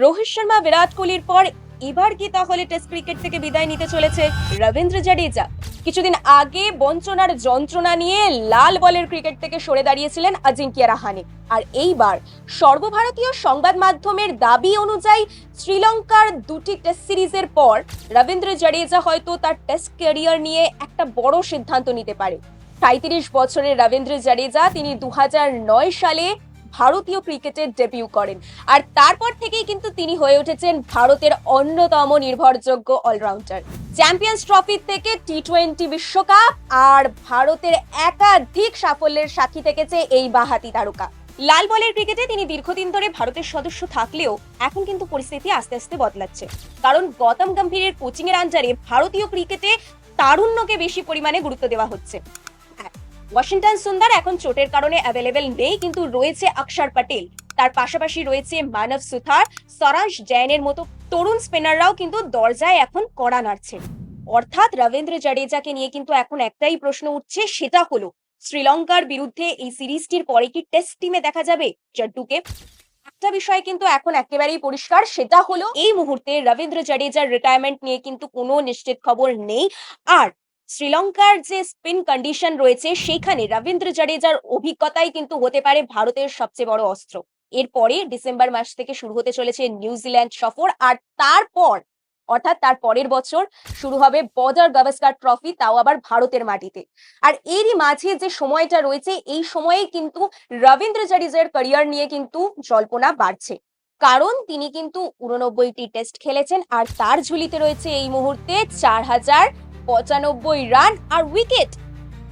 রোহিত শর্মা বিরাট কোহলির পর এবার কি তাহলে টেস্ট ক্রিকেট থেকে বিদায় নিতে চলেছে রবীন্দ্র জাডেজা? কিছুদিন আগে বঞ্চনার যন্ত্রণা নিয়ে লাল বলের ক্রিকেট থেকে সরে দাঁড়িয়েছিলেন আজিঙ্কিয়া রাহানে। আর এইবার সর্বভারতীয় সংবাদ মাধ্যমের দাবি অনুযায়ী শ্রীলঙ্কার দুটি টেস্ট সিরিজের পর রবীন্দ্র জাডেজা হয়তো তার টেস্ট ক্যারিয়ার নিয়ে একটা বড় সিদ্ধান্ত নিতে পারে। ৩৭ বছরের রবীন্দ্র জাডেজা তিনি ২০০৯ সালে ভারতীয় ক্রিকেটে ডেবিউ করেন, আর তারপর থেকেই কিন্তু তিনি হয়ে উঠেছেন ভারতের অন্যতম নির্ভরযোগ্য অলরাউন্ডার। চ্যাম্পিয়ন্স ট্রফি থেকে টি-20 বিশ্বকাপ আর ভারতের একাধিক সাফল্যের সাক্ষী থেকেছে এই বাঁহাতি তারকা। লাল বলের ক্রিকেটে তিনি দীর্ঘদিন ধরে ভারতের সদস্য থাকলেও এখন কিন্তু পরিস্থিতি আস্তে আস্তে বদলাচ্ছে, কারণ গৌতম গম্ভীরের কোচিং এর আন্ডারে ভারতীয় ক্রিকেটে তারুণ্যকে বেশি পরিমাণে গুরুত্ব দেওয়া হচ্ছে। ওয়াশিংটন সুন্দর এখন চোটের কারণে অ্যাভেলেবেল নেই, কিন্তু রয়েছে অক্ষর পটেল, তার পাশাপাশি রয়েছে মানব সুথার, স্বরাজ জৈনের মতো তরুণ স্পিনাররাও কিন্তু দরজায় এখন কড়া নাড়ছে। অর্থাৎ রবীন্দ্র জাডেজাকে নিয়ে কিন্তু এখন একটাই প্রশ্ন উঠছে, সেটা হলো শ্রীলঙ্কার বিরুদ্ধে এই সিরিজটির পরে কি টেস্ট টিমে দেখা যাবে জাড্ডুকে? একটা বিষয় কিন্তু এখন একেবারেই পরিষ্কার, সেটা হলো এই মুহূর্তে রবীন্দ্র জাডেজার রিটায়ারমেন্ট নিয়ে কিন্তু কোনো নিশ্চিত খবর নেই। আর শ্রীলঙ্কার যে স্পিন কন্ডিশন রয়েছে সেখানে রবীন্দ্র জাডেজার অভিজ্ঞতাই কিন্তু হতে পারে ভারতের সবচেয়ে বড় অস্ত্র। এরপরে ডিসেম্বর মাস থেকে শুরু হতে চলেছে নিউজিল্যান্ড সফর, আর তারপর অর্থাৎ তার পরের বছর শুরু হবে বর্ডার গাভাস্কার ট্রফি, তাও আবার ভারতের মাটিতে। আর এরই মাঝে যে সময়টা রয়েছে এই সময়ে কিন্তু রবীন্দ্র জাডেজার ক্যারিয়ার নিয়ে কিন্তু জল্পনা বাড়ছে, কারণ তিনি কিন্তু 89টি টেস্ট খেলেছেন আর তার ঝুলিতে রয়েছে এই মুহূর্তে 4095 রান আর উইকেট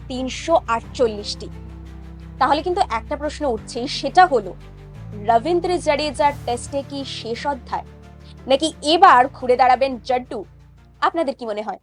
348টি। তাহলে কিন্তু একটা প্রশ্ন উঠছে, সেটা হলো রবীন্দ্র জাডেজার টেস্টে কি শেষ অধ্যায়, নাকি এবার ঘুরে দাঁড়াবেন জাড্ডু? আপনাদের কি মনে হয়?